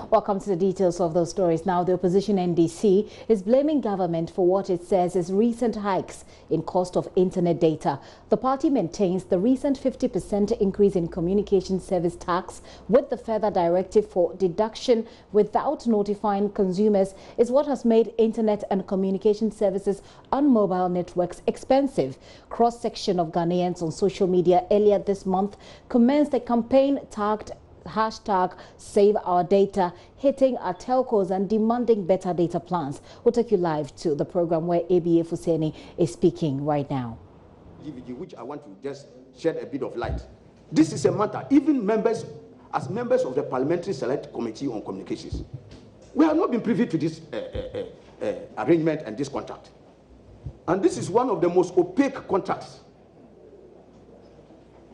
Welcome to the details of those stories. Now, the opposition NDC is blaming government for what it says is recent hikes in cost of internet data. The party maintains the recent 50% increase in communication service tax with the further directive for deduction without notifying consumers is what has made internet and communication services on mobile networks expensive. Cross-section of Ghanaians on social media earlier this month commenced a campaign tagged #SaveOurData, hitting our telcos and demanding better data plans. We'll take you live to the program where ABA Fuseni is speaking right now. Which I want to just shed a bit of light. This is a matter, even members, as members of the Parliamentary Select Committee on Communications, we have not been privy to this arrangement and this contract. And this is one of the most opaque contracts.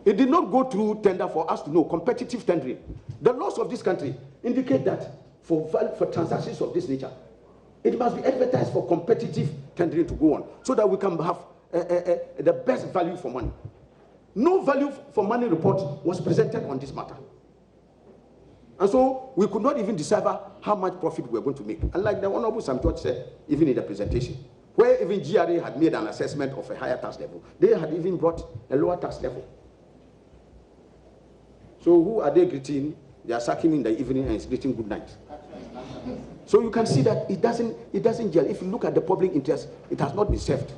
It did not go through tender for us to know, competitive tendering. The laws of this country indicate that for transactions of this nature, it must be advertised for competitive tendering to go on, so that we can have the best value for money. No value for money report was presented on this matter. And so we could not even decipher how much profit we were going to make. And like the Honorable Sam George said, even in the presentation, where even GRA had made an assessment of a higher tax level, they had even brought a lower tax level. So who are they greeting? They are sacking in the evening and it's greeting good night. So you can see that it doesn't gel. If you look at the public interest, it has not been served.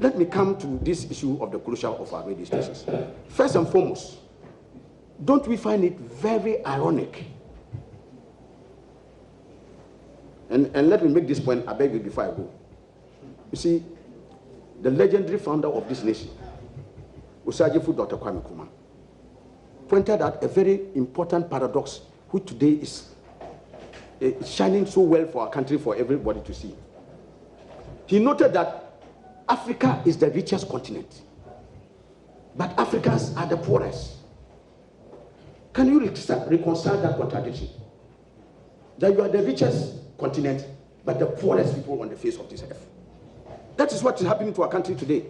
Let me come to this issue of the closure of our radio stations. First and foremost, don't we find it very ironic? And let me make this point, I beg you, before I go. You see, the legendary founder of this nation, Osagyefo Dr. Kwame Nkrumah, pointed out a very important paradox, which today is shining so well for our country, for everybody to see. He noted that Africa is the richest continent, but Africans are the poorest. Can you reconcile that contradiction? That you are the richest continent, but the poorest people on the face of this earth. That is what is happening to our country today.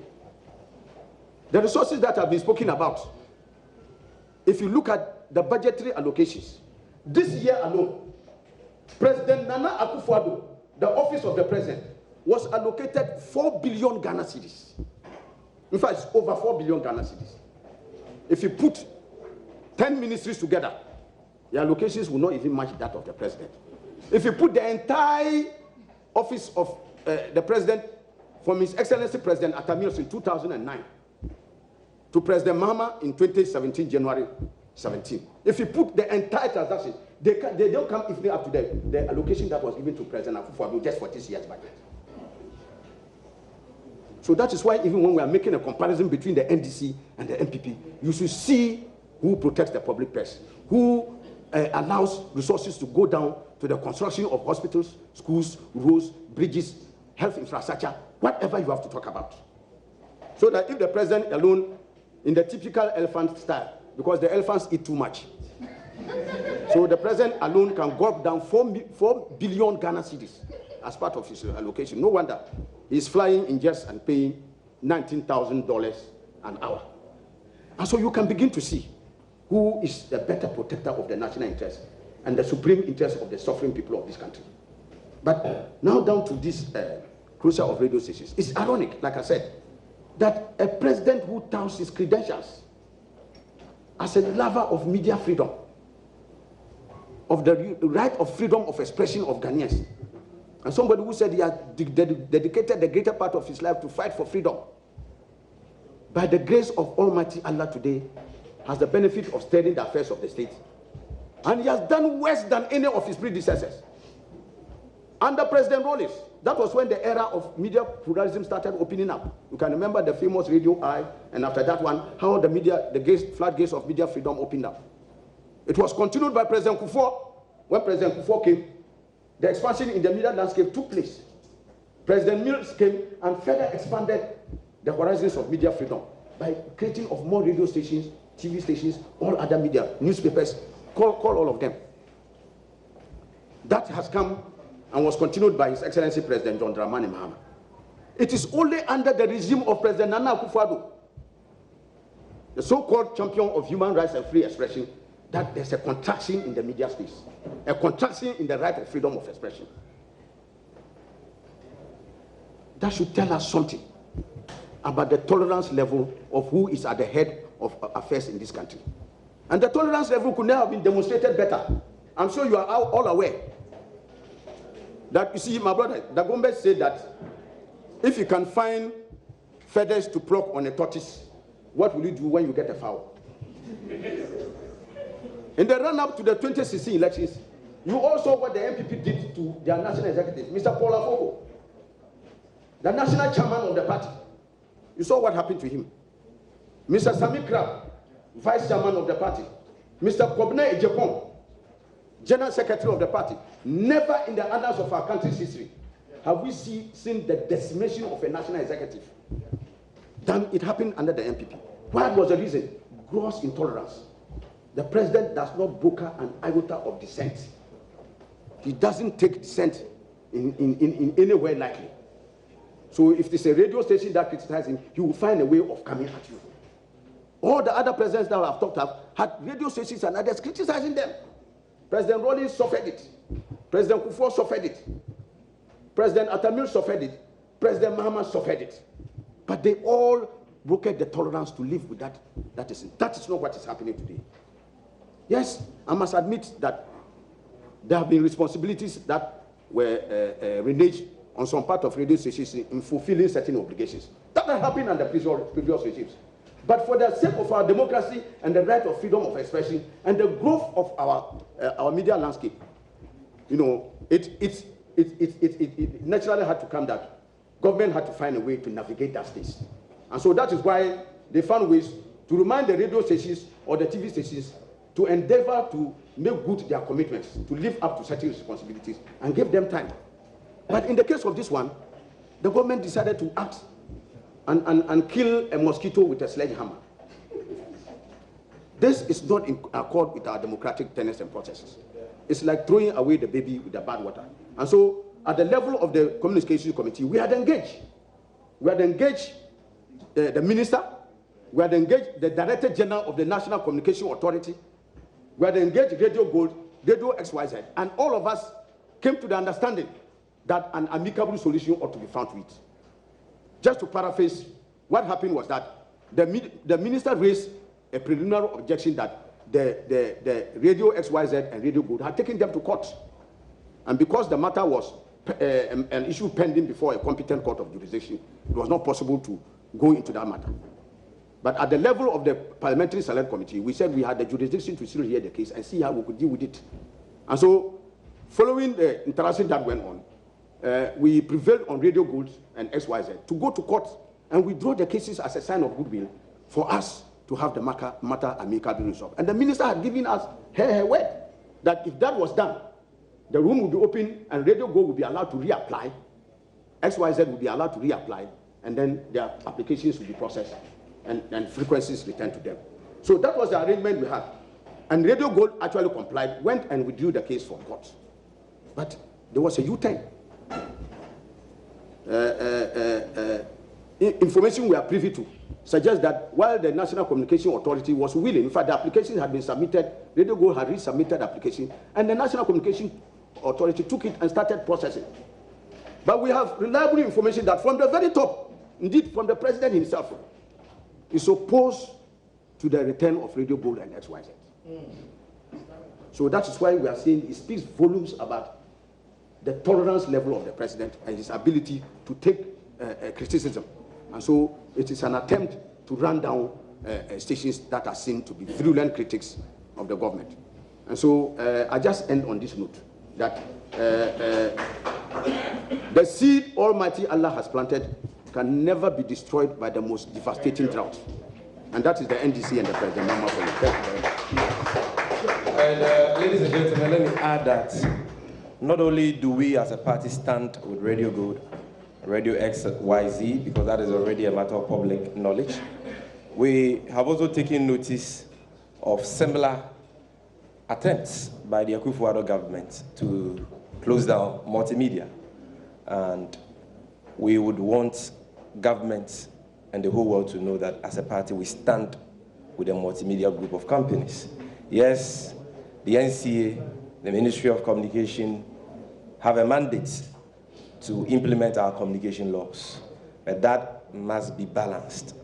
The resources that have been spoken about, if you look at the budgetary allocations, this year alone, President Nana Akufo-Addo, the office of the president, was allocated 4 billion Ghana cedis. In fact, it's over 4 billion Ghana cedis. If you put 10 ministries together, the allocations will not even match that of the president. If you put the entire office of the president, from His Excellency President Atamios in 2009, to President Mahama in 2017, January 17. If you put the entire transaction, they don't come even up to the allocation that was given to President Akufo-Addo just for this year's budget. So that is why even when we are making a comparison between the NDC and the MPP, you should see who protects the public purse, who allows resources to go down to the construction of hospitals, schools, roads, bridges, health infrastructure, whatever you have to talk about. So that if the president alone, in the typical elephant style, because the elephants eat too much. So the president alone can gulp down 4 billion Ghana cedis as part of his allocation. No wonder he's flying in jets and paying $19,000 an hour. And so you can begin to see who is the better protector of the national interest and the supreme interest of the suffering people of this country. But now down to this closure of radio stations. It's ironic, like I said, that a president who touts his credentials as a lover of media freedom, of the right of freedom of expression of Ghanaians, and somebody who said he has dedicated the greater part of his life to fight for freedom, by the grace of Almighty Allah today, has the benefit of steering the affairs of the state. And he has done worse than any of his predecessors. Under President Rawlings, that was when the era of media pluralism started opening up. You can remember the famous Radio Eye, and after that one, how the floodgates of media freedom opened up. It was continued by President Kufuor. When President Kufuor came, the expansion in the media landscape took place. President Mills came and further expanded the horizons of media freedom by creating of more radio stations, TV stations, all other media, newspapers, call all of them. That has come and was continued by His Excellency President John Dramani Mahama. It is only under the regime of President Nana Akufo-Addo, the so-called champion of human rights and free expression, that there's a contraction in the media space, a contraction in the right of freedom of expression. That should tell us something about the tolerance level of who is at the head of affairs in this country. And the tolerance level could never have been demonstrated better. I'm sure you are all aware that, you see, my brother, Dagombe said that if you can find feathers to pluck on a tortoise, what will you do when you get a fowl? In the run-up to the 2016 elections, you all saw what the MPP did to their national executive, Mr. Paul Afoko, the national chairman of the party. You saw what happened to him. Mr. Sami Krab, vice chairman of the party. Mr. Kobne Ejepon, general secretary of the party. Never in the annals of our country's history have we seen the decimation of a national executive. Then it happened under the MPP. What was the reason? Gross intolerance. The president does not broker an iota of dissent. He doesn't take dissent in any way likely. So if there's a radio station that criticizes him, he will find a way of coming at you. All the other presidents that I've talked about had radio stations and others criticizing them. President Rawlings suffered it. President Kufuor suffered it. President Atamil suffered it. President Mahama suffered it. But they all brokered the tolerance to live with that. That is not what is happening today. Yes, I must admit that there have been responsibilities that were reneged on some part of radio stations in fulfilling certain obligations. That had happened under previous regimes. But for the sake of our democracy and the right of freedom of expression and the growth of our media landscape, you know, it naturally had to come that government had to find a way to navigate that space. And so that is why they found ways to remind the radio stations or the TV stations to endeavor to make good their commitments, to live up to certain responsibilities and give them time. But in the case of this one, the government decided to act and kill a mosquito with a sledgehammer. This is not in accord with our democratic tenets and processes. It's like throwing away the baby with the bathwater. And so, at the level of the Communications Committee, we had engaged. We had engaged the minister. We had engaged the Director General of the National Communication Authority. We had engaged Radio Gold, Radio XYZ, and all of us came to the understanding that an amicable solution ought to be found to it. Just to paraphrase, what happened was that the minister raised a preliminary objection that the Radio XYZ and Radio Gold had taken them to court. And because the matter was an issue pending before a competent court of jurisdiction, it was not possible to go into that matter. But at the level of the Parliamentary Select Committee, we said we had the jurisdiction to still hear the case and see how we could deal with it. And so, following the interaction that went on, we prevailed on Radio Gold and XYZ to go to court and withdraw the cases as a sign of goodwill for us to have the matter amicably resolved. And the minister had given us her word that if that was done, the room would be open and Radio Gold would be allowed to reapply, XYZ would be allowed to reapply, and then their applications would be processed and frequencies returned to them. So that was the arrangement we had. And Radio Gold actually complied, went and withdrew the case from court. But there was a U-turn. Information we are privy to suggests that while the National Communication Authority was willing, in fact, the application had been submitted, Radio Gold had resubmitted the application, and the National Communication Authority took it and started processing. But we have reliable information that from the very top, indeed from the president himself, is opposed to the return of Radio Gold and XYZ. So that is why we are saying it speaks volumes about the tolerance level of the president and his ability to take criticism. And so it is an attempt to run down stations that are seen to be virulent critics of the government. And so I just end on this note, that the seed Almighty Allah has planted can never be destroyed by the most devastating drought. And that is the NDC and the President Mama for you. And ladies and gentlemen, let me add that not only do we as a party stand with Radio Gold, Radio XYZ, because that is already a matter of public knowledge, we have also taken notice of similar attempts by the Akufo-Addo government to close down multimedia. And we would want government and the whole world to know that as a party we stand with a multimedia group of companies. Yes, the NCA, the Ministry of Communication, have a mandate to implement our communication laws, but that must be balanced.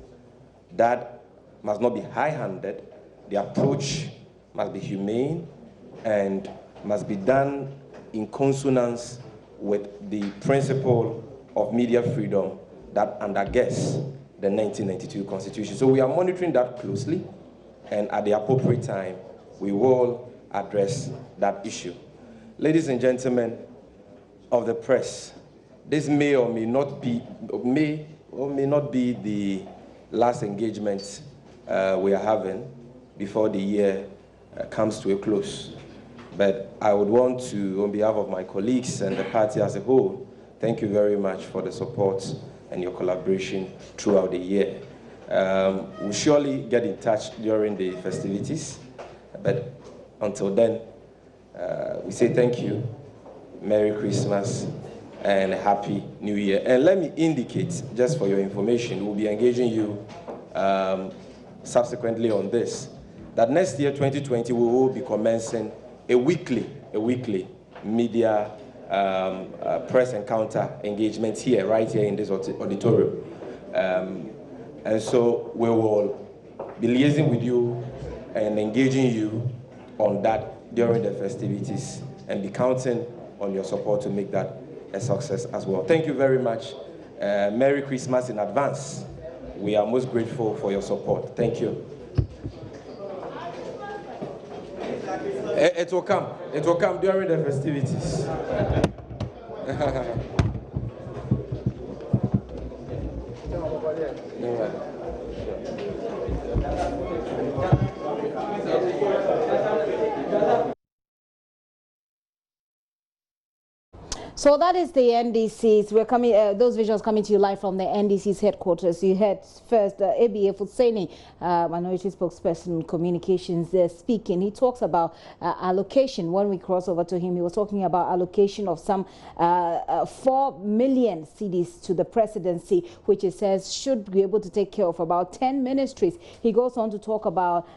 That must not be high-handed. The approach must be humane and must be done in consonance with the principle of media freedom that undergirds the 1992 Constitution. So we are monitoring that closely, and at the appropriate time, we will address that issue. Ladies and gentlemen of the press, this may or may not be the last engagement we are having before the year comes to a close. But I would want to, on behalf of my colleagues and the party as a whole, thank you very much for the support and your collaboration throughout the year. We'll surely get in touch during the festivities, but until then, we say thank you, Merry Christmas, and a Happy New Year. And let me indicate, just for your information, we'll be engaging you subsequently on this, that next year, 2020, we will be commencing a weekly media press encounter engagement here, right here in this auditorium. And so we will be liaising with you and engaging you on that during the festivities, and be counting on your support to make that a success as well. Thank you very much. Merry Christmas in advance. We are most grateful for your support. Thank you. It will come. It will come during the festivities. So that is the NDC's. We're coming. Those visuals coming to you live from the NDC's headquarters. You heard first ABA Futseni, minority spokesperson communications, speaking. He talks about allocation. When we cross over to him, he was talking about allocation of some 4 million cedis to the presidency, which he says should be able to take care of about 10 ministries. He goes on to talk about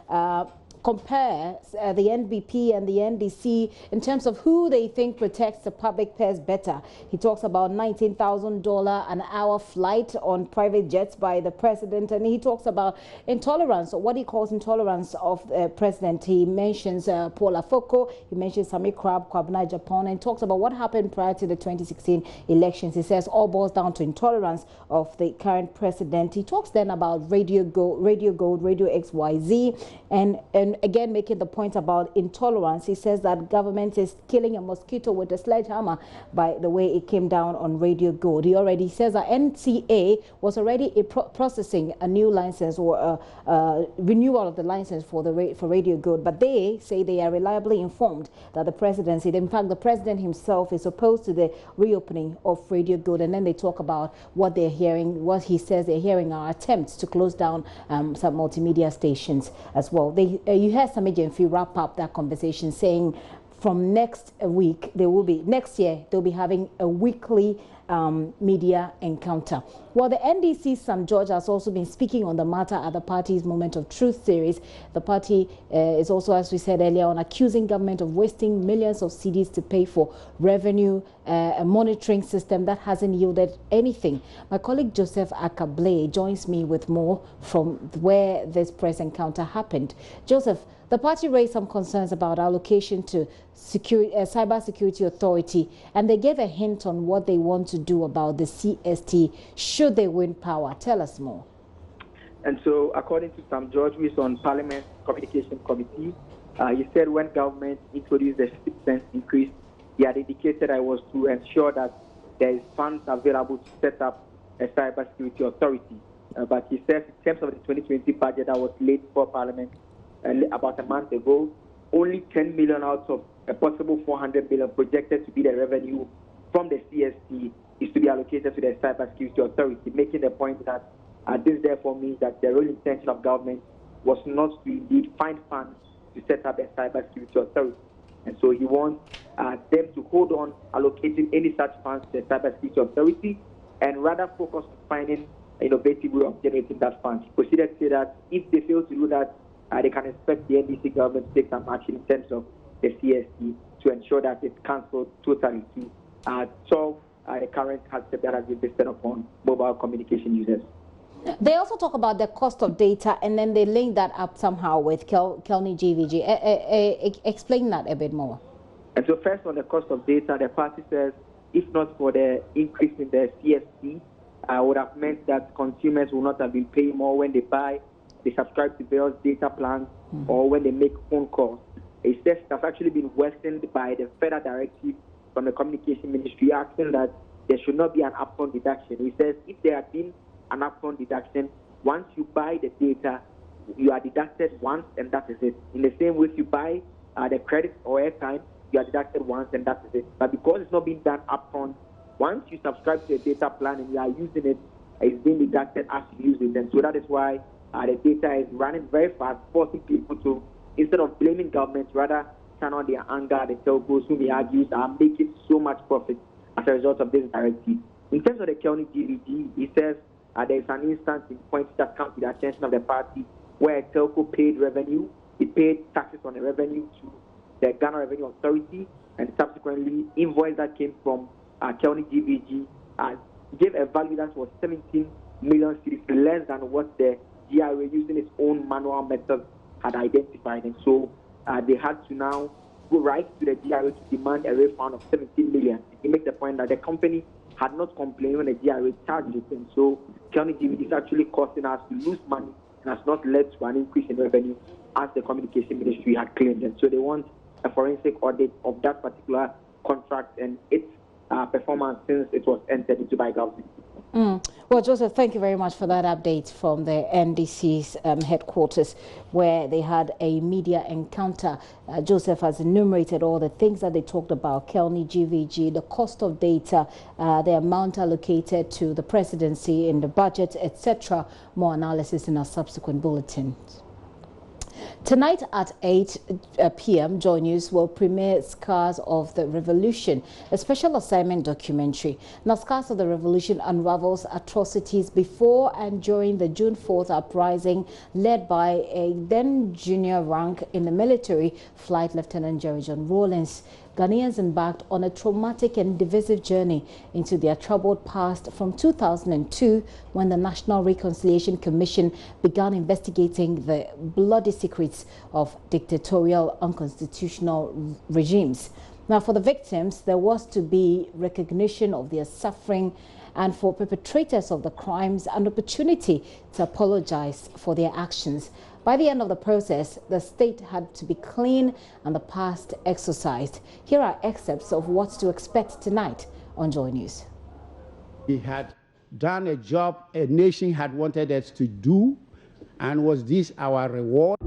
compare the NBP and the NDC in terms of who they think protects the public purse better. He talks about $19,000 an hour flight on private jets by the president, and he talks about intolerance, or what he calls intolerance of the president. He mentions Paul Afoko, he mentions Sami Kwabena Japan, and talks about what happened prior to the 2016 elections. He says all boils down to intolerance of the current president. He talks then about Radio Gold, Radio XYZ, and again making the point about intolerance. He says that government is killing a mosquito with a sledgehammer by the way it came down on Radio Gold. He already says that NCA was already processing a new license, or a renewal of the license for Radio Gold, but they say they are reliably informed that the presidency, in fact the president himself, is opposed to the reopening of Radio Gold. And then they talk about what they're hearing, what he says they're hearing are attempts to close down some multimedia stations as well. You heard Sami Jemfi wrap up that conversation saying from next week, next year, they'll be having a weekly media encounter. Well, the NDC St. George has also been speaking on the matter at the party's Moment of Truth series. The party is also, as we said earlier on, accusing government of wasting millions of cedis to pay for revenue, a monitoring system that hasn't yielded anything. My colleague Joseph Akable joins me with more from where this press encounter happened. Joseph, the party raised some concerns about allocation to Cyber Security Authority, and they gave a hint on what they want to do about the CST should they win power. Tell us more. And so, according to St. George, who is on Parliament Communication Committee, he said when government introduced the 6% increase, he had indicated I was to ensure that there is funds available to set up a Cyber Security Authority. But he says in terms of the 2020 budget that was laid for Parliament about a month ago, only 10 million out of a possible 400 billion projected to be the revenue from the CST is to be allocated to the Cybersecurity Authority, making the point that this therefore means that the real intention of government was not to indeed find funds to set up a Cybersecurity Authority. And so he wants them to hold on allocating any such funds to the Cybersecurity Authority and rather focus on finding an innovative way of generating that fund. He proceeded to say that if they fail to do that, they can expect the NDC government to take some action in terms of the CST to ensure that it's cancelled totally to solve the current hardship that has been visited upon mobile communication users. They also talk about the cost of data, and then they link that up somehow with Kelny GVG. Explain that a bit more. And so first on the cost of data, the party says if not for the increase in the CST, would have meant that consumers will not have been paying more when they subscribe to various data plans or when they make phone calls. It says that's actually been worsened by the federal directive from the Communication Ministry asking that there should not be an upfront deduction. It says if there had been an upfront deduction, once you buy the data, you are deducted once and that is it. In the same way, if you buy the credit or airtime, you are deducted once and that is it. But because it's not being done upfront, once you subscribe to a data plan and you are using it, it's being deducted as you use it. And so that is why the data is running very fast, forcing people to, instead of blaming government, rather channel their anger. The telcos whom he argues are making so much profit as a result of this directive. In terms of the Kelny GVG, he says there is an instance in points that come to the attention of the party where a telco paid revenue, it paid taxes on the revenue to the Ghana Revenue Authority, and subsequently invoice that came from Kelny GVG gave a value that was 17 million cedis, less than what the GRA using its own manual method had identified. And so they had to now go right to the GRA to demand a refund of 17 million. He makes the point that the company had not complained when the GRA charged it. And so Kelny GVG is actually costing us to lose money and has not led to an increase in revenue as the Communication Ministry had claimed. And so they want a forensic audit of that particular contract and its performance since it was entered into by government. Well, Joseph, thank you very much for that update from the NDC's headquarters, where they had a media encounter. Joseph has enumerated all the things that they talked about: Kelny GVG, the cost of data, the amount allocated to the presidency in the budget, etc. More analysis in our subsequent bulletins. Tonight at 8 p.m., JoyNews will premiere Scars of the Revolution, a special assignment documentary. Now, Scars of the Revolution unravels atrocities before and during the June 4th uprising led by a then junior rank in the military, Flight Lieutenant Jerry John Rawlins. Ghanaians embarked on a traumatic and divisive journey into their troubled past from 2002, when the National Reconciliation Commission began investigating the bloody secrets of dictatorial, unconstitutional regimes. Now, for the victims, there was to be recognition of their suffering, and for perpetrators of the crimes, an opportunity to apologize for their actions. By the end of the process, the state had to be clean and the past exorcised. Here are excerpts of what to expect tonight on JoyNews. We had done a job a nation had wanted us to do, and was this our reward?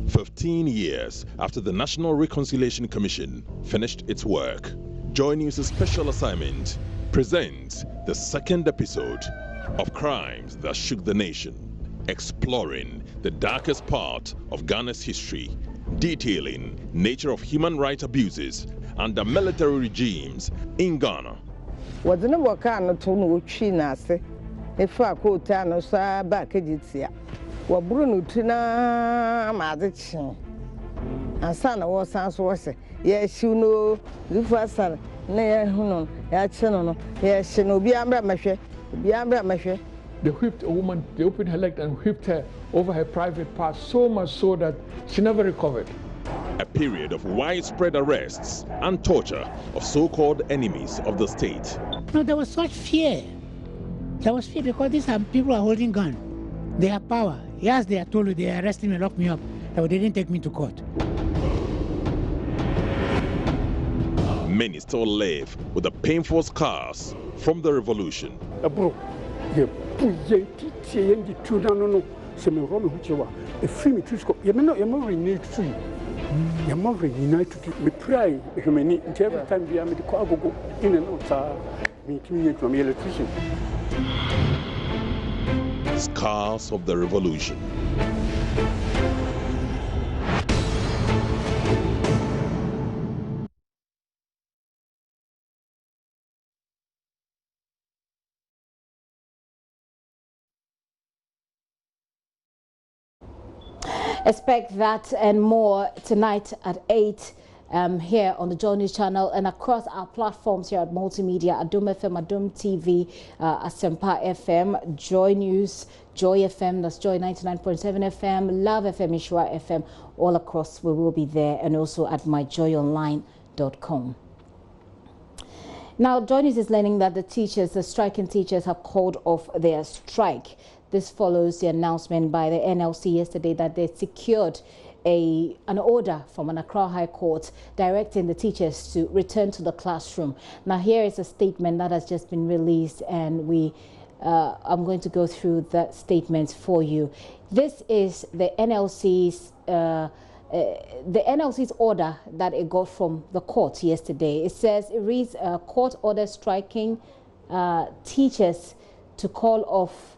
15 years after the National Reconciliation Commission finished its work, JoyNews' special assignment presents the second episode of Crimes That Shook the Nation, exploring the darkest part of Ghana's history, detailing nature of human rights abuses under military regimes in Ghana. They whipped a woman, they opened her leg and whipped her over her private part, so much so that she never recovered. A period of widespread arrests and torture of so-called enemies of the state. No, there was such fear. There was fear because these are people are holding guns. They have power. Yes, they are told you they arrested me, locked me up, but they didn't take me to court. Many still live with the painful scars from the revolution. Scars of the revolution. Expect that and more tonight at 8 here on the JoyNews channel and across our platforms here at Multimedia, Adom FM, Adom TV, Asempa FM, JoyNews, Joy FM, that's Joy 99.7 FM, Love FM, Ishua FM, all across. We will be there, and also at myjoyonline.com. Now, JoyNews is learning that the striking teachers have called off their strike. This follows the announcement by the NLC yesterday that they secured an order from an Accra High Court directing the teachers to return to the classroom. Now, here is a statement that has just been released, and I'm going to go through that statement for you. This is the NLC's order that it got from the court yesterday. It says it reads court order striking teachers to call off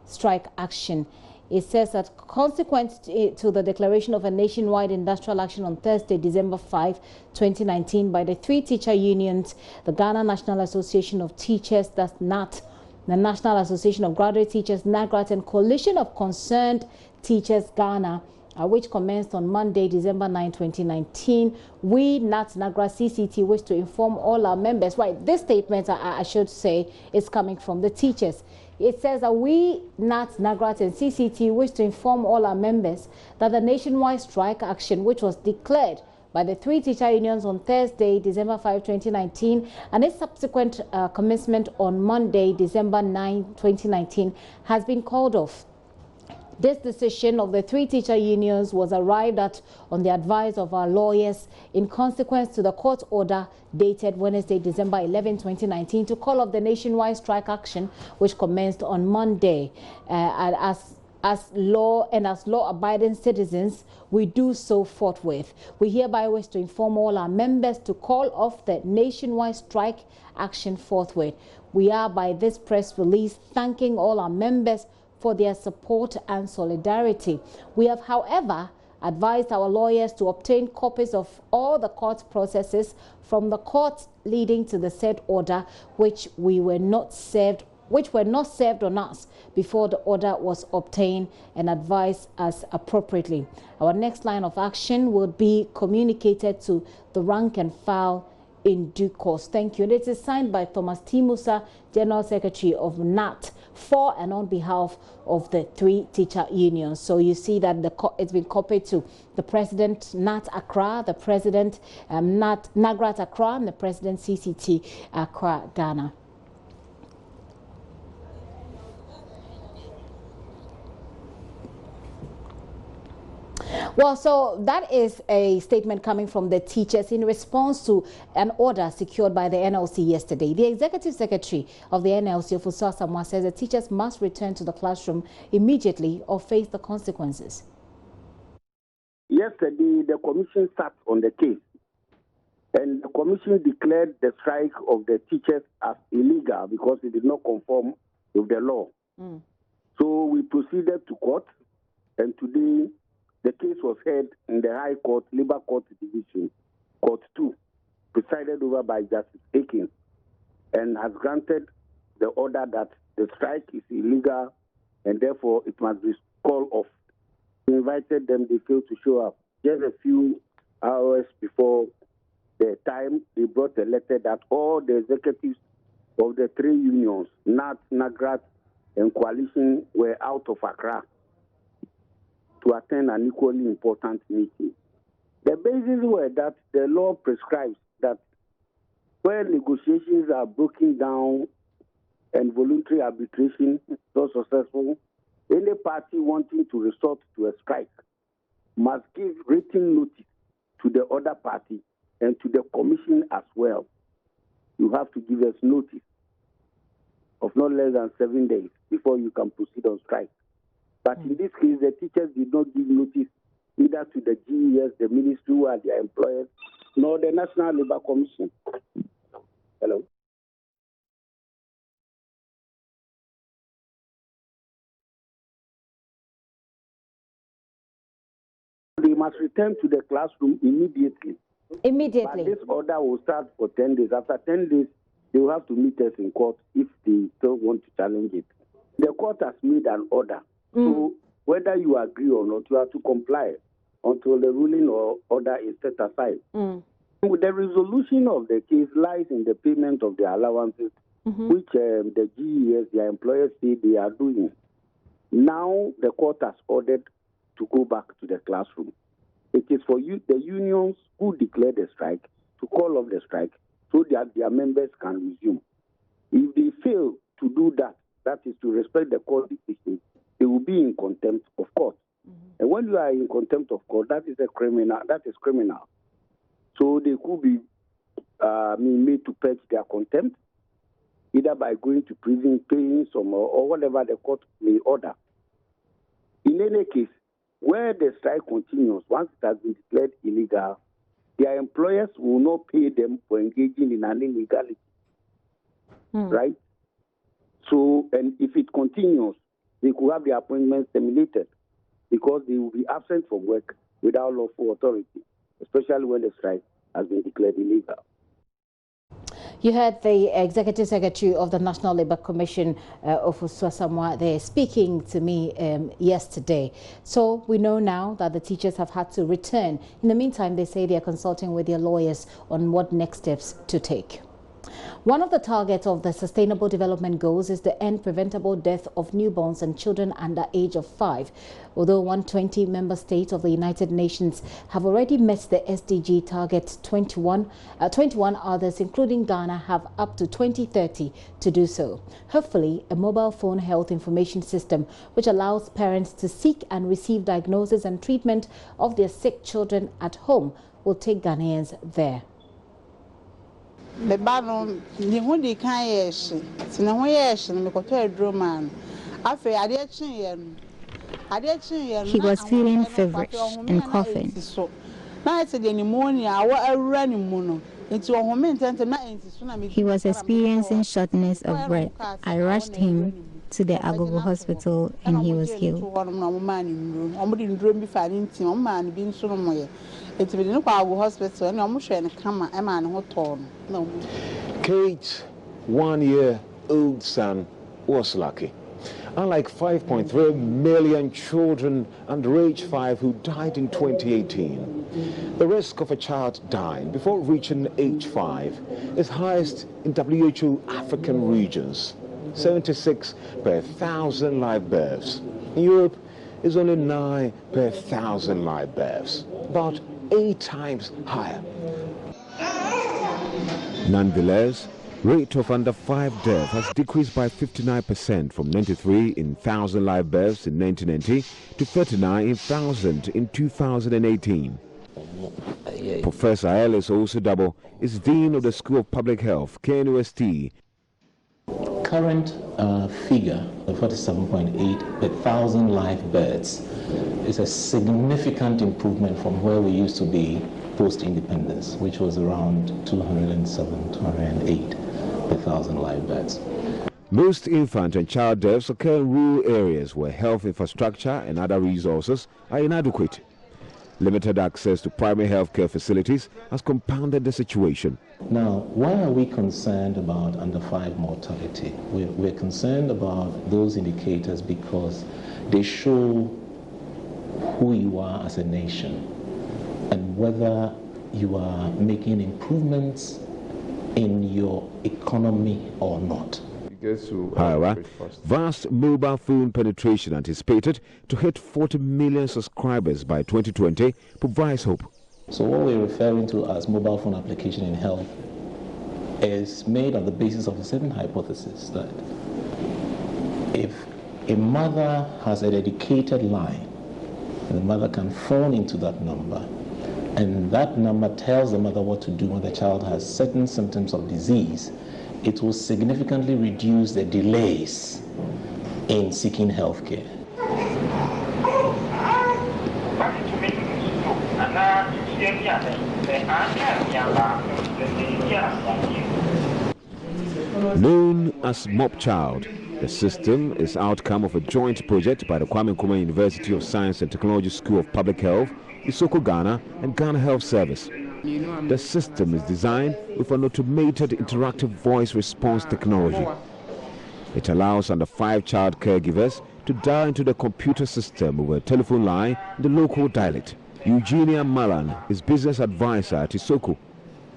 strike action. It says that consequent to the declaration of a nationwide industrial action on Thursday, December 5, 2019 by the three teacher unions, the Ghana National Association of Teachers, that's NAT, the National Association of Graduate Teachers, NAGRAT, and Coalition of Concerned Teachers, Ghana, which commenced on Monday, December 9, 2019. We, NAT, NAGRAT, CCT, wish to inform all our members. Right, this statement, I should say, is coming from the teachers. It says that we, NAT, NAGRAT, and CCT wish to inform all our members that the nationwide strike action, which was declared by the three teacher unions on Thursday, December 5, 2019, and its subsequent commencement on Monday, December 9, 2019, has been called off. This decision of the three teacher unions was arrived at on the advice of our lawyers in consequence to the court order dated Wednesday, December 11, 2019, to call off the nationwide strike action, which commenced on Monday. And as law-abiding citizens, we do so forthwith. We hereby wish to inform all our members to call off the nationwide strike action forthwith. We are, by this press release, thanking all our members for their support and solidarity. We have, however, advised our lawyers to obtain copies of all the court processes from the court leading to the said order, which were not served on us before the order was obtained, and advised us appropriately. Our next line of action will be communicated to the rank and file in due course. Thank you. And it is signed by Thomas T. Musa, General Secretary of NAT, for and on behalf of the three teacher unions. So you see that it's been copied to the President NAT Accra, the President NAGRAT Accra, and the President CCT Accra, Ghana. Well, so that is a statement coming from the teachers in response to an order secured by the NLC yesterday. The Executive Secretary of the NLC, Ofusu Asamoah, says the teachers must return to the classroom immediately or face the consequences. Yesterday, the commission sat on the case, and the commission declared the strike of the teachers as illegal because it did not conform with the law. So we proceeded to court, and today the case was heard in the High Court, Labour Court Division, Court 2, presided over by Justice Aiken, and has granted the order that the strike is illegal and therefore it must be called off. We invited them, they failed to show up. Just a few hours before the time, they brought a letter that all the executives of the three unions, NAT, NAGRAT, and Coalition, were out of Accra to attend an equally important meeting. The basis were that the law prescribes that where negotiations are broken down and voluntary arbitration is not successful, any party wanting to resort to a strike must give written notice to the other party and to the commission as well. You have to give us notice of not less than 7 days before you can proceed on strike. But in this case, the teachers did not give notice either to the GES, the ministry who are their employers, nor the National Labour Commission. Hello? They must return to the classroom immediately. Immediately. But this order will start for 10 days. After 10 days, they will have to meet us in court if they still want to challenge it. The court has made an order. So whether you agree or not, you have to comply until the ruling or order is set aside. With the resolution of the case lies in the payment of the allowances, which the GES, their employers, say they are doing. Now the court has ordered to go back to the classroom. It is for the unions who declare the strike to call off the strike so that their members can resume. If they fail to do that, that is to respect the court decision, they will be in contempt of court. And when you are in contempt of court, that is criminal. So they could be made to purge their contempt, either by going to prison, paying some or whatever the court may order. In any case, where the strike continues, once it has been declared illegal, their employers will not pay them for engaging in an illegality. Right? So, and if it continues, they could have their appointments terminated because they will be absent from work without lawful authority, especially when the strike has been declared illegal. You heard the Executive Secretary of the National Labour Commission, Ofusua Samoa, there speaking to me yesterday. So we know now that the teachers have had to return. In the meantime, they say they are consulting with their lawyers on what next steps to take. One of the targets of the Sustainable Development Goals is to end preventable death of newborns and children under age of 5. Although 120 member states of the United Nations have already met the SDG target, 21 others, including Ghana, have up to 2030 to do so. Hopefully, a mobile phone health information system which allows parents to seek and receive diagnosis and treatment of their sick children at home will take Ghanaians there. The battle, the hoodie can't yes, he was feeling feverish and coughing. He was experiencing shortness of breath. I rushed him to the Agogo hospital and he was healed. Kate's 1-year-old son was lucky. Unlike 5.3 million children under age 5 who died in 2018, the risk of a child dying before reaching age 5 is highest in WHO African regions, 76 per 1,000 live births. In Europe, it's only 9 per 1,000 live births, about 8 times higher. Nonetheless, rate of under 5 death has decreased by 59% from 93 in 1,000 live births in 1990 to 39 in 1,000 in 2018. Professor Ellis Osudabo is Dean of the School of Public Health, KNUST. Current figure of 47.8 per 1,000 live births is a significant improvement from where we used to be post-independence, which was around 207, 208 per 1,000 live births. Most infant and child deaths occur in rural areas where health infrastructure and other resources are inadequate. Limited access to primary health care facilities has compounded the situation. Now, why are we concerned about under 5 mortality? We're concerned about those indicators because they show who you are as a nation and whether you are making improvements in your economy or not. However, vast mobile phone penetration anticipated to hit 40 million subscribers by 2020 provides hope. So what we're referring to as mobile phone application in health is made on the basis of a certain hypothesis that if a mother has a dedicated line, the mother can phone into that number, and that number tells the mother what to do when the child has certain symptoms of disease, it will significantly reduce the delays in seeking health care. Known as Mop Child, the system is outcome of a joint project by the Kwame Nkrumah University of Science and Technology School of Public Health, Isoko Ghana, and Ghana Health Service. The system is designed with an automated interactive voice response technology. It allows under 5 child caregivers to dial into the computer system over a telephone line in the local dialect. Eugenia Malan is business advisor at Isoko.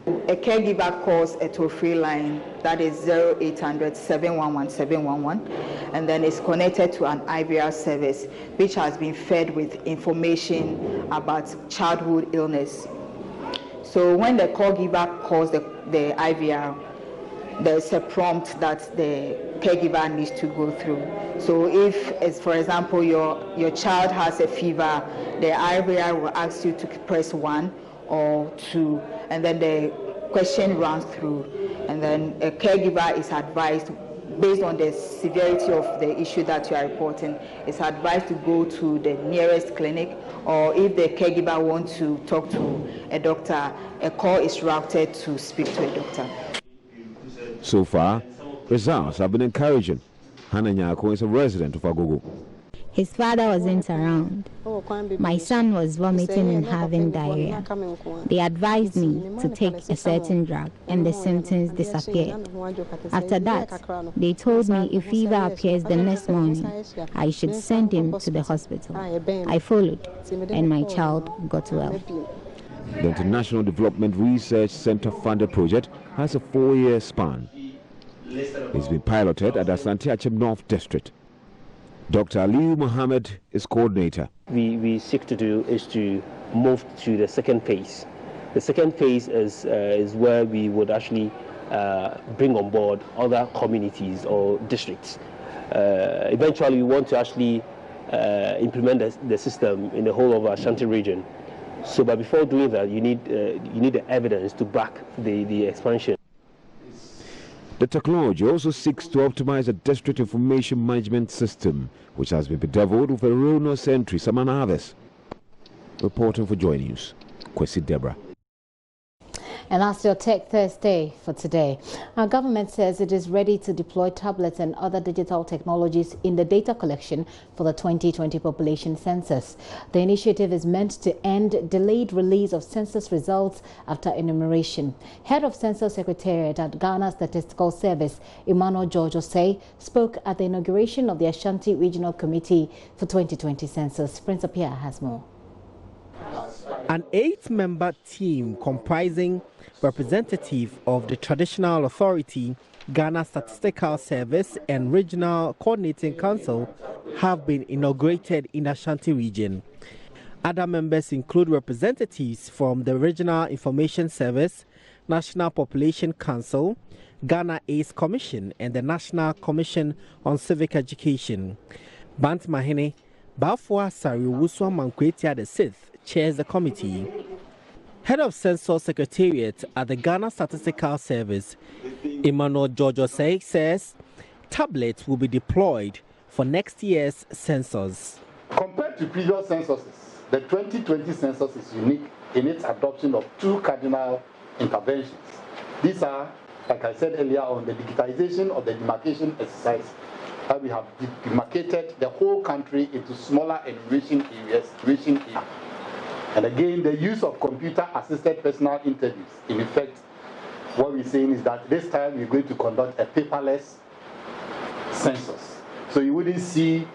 A caregiver calls a toll-free line that is 0800 711 711, and then it's connected to an IVR service which has been fed with information about childhood illness. So when the caregiver calls the IVR, there's a prompt that the caregiver needs to go through. So if, as for example, your child has a fever, the IVR will ask you to press 1 or 2, and then the question runs through, and then a caregiver is advised, based on the severity of the issue that you are reporting, is advised to go to the nearest clinic, or if the caregiver wants to talk to a doctor, a call is routed to speak to a doctor. So far, results have been encouraging. Hannah Nyako is a resident of Agogo. His father wasn't around. My son was vomiting and having diarrhea. They advised me to take a certain drug and the symptoms disappeared. After that, they told me if fever appears the next morning, I should send him to the hospital. I followed and my child got well. The International Development Research Center funded project has a 4-year span. It's been piloted at Asante Achem North District. Dr. Aliu Mohammed is coordinator. We seek to do is to move to the second phase. The second phase is where we would actually bring on board other communities or districts. Eventually, we want to actually implement the system in the whole of our Ashanti region. So, but before doing that, you need the evidence to back the expansion. The technology also seeks to optimize the district information management system, which has been bedeviled with erroneous entries among others. Reporting for JoyNews, Kwesi Deborah. And that's your Tech Thursday for today. Our government says it is ready to deploy tablets and other digital technologies in the data collection for the 2020 population census. The initiative is meant to end delayed release of census results after enumeration. Head of Census Secretariat at Ghana Statistical Service, Emmanuel George-Osei, spoke at the inauguration of the Ashanti Regional Committee for 2020 census. Prince Apia has more. An 8-member team comprising representatives of the Traditional Authority, Ghana Statistical Service and Regional Coordinating Council have been inaugurated in the Ashanti region. Other members include representatives from the Regional Information Service, National Population Council, Ghana AIDS Commission and the National Commission on Civic Education. Bant Mahene, Bafwa Sariwuswa Mankwetia VI chairs the committee. Head of Census Secretariat at the Ghana Statistical Service, Emmanuel George-Osei, says tablets will be deployed for next year's census. Compared to previous censuses, the 2020 census is unique in its adoption of 2 cardinal interventions. These are, like I said earlier, on the digitization of the demarcation exercise, that we have demarcated the whole country into smaller enumeration areas, and again, the use of computer-assisted personal interviews. In effect, what we're saying is that this time we're going to conduct a paperless census. So you wouldn't see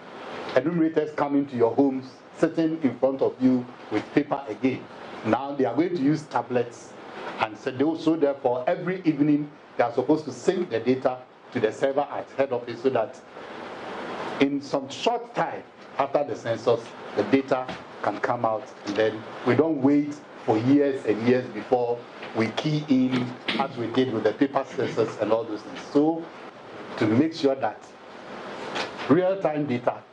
enumerators coming to your homes, sitting in front of you with paper again. Now they are going to use tablets, and so therefore every evening they are supposed to sync the data to the server at head office so that in some short time after the census, the data can come out, and then we don't wait for years and years before we key in as we did with the paper census and all those things. So to make sure that real-time data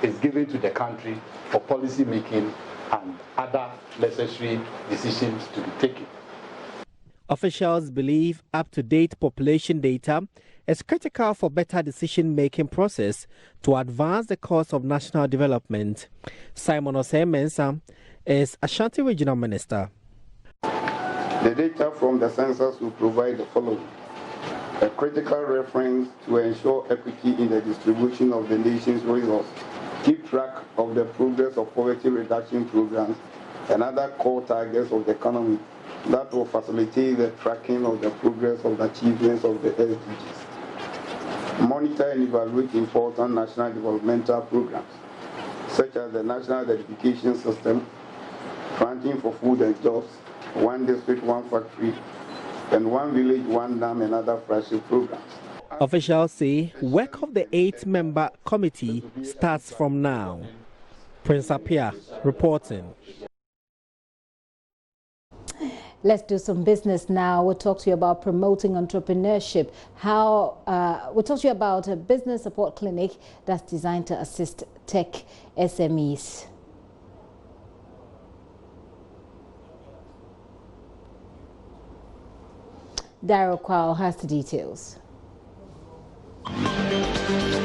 is given to the country for policy making and other necessary decisions to be taken. Officials believe up-to-date population data is critical for better decision-making process to advance the cause of national development. Simon Osei-Mensah is Ashanti Regional Minister. The data from the census will provide the following: a critical reference to ensure equity in the distribution of the nation's resources, keep track of the progress of poverty reduction programs and other core targets of the economy that will facilitate the tracking of the progress of the achievements of the SDGs. monitor and evaluate important national developmental programs, such as the National Identification System, Fronting for Food and Jobs, One District, One Factory, and One Village, One Dam, and other flagship programs. Officials say work of the 8-member committee starts from now. Prince Apia reporting. Let's do some business now. We'll talk to you about promoting entrepreneurship. We'll talk to you about a business support clinic that's designed to assist tech SMEs. Daryl Kwao has the details.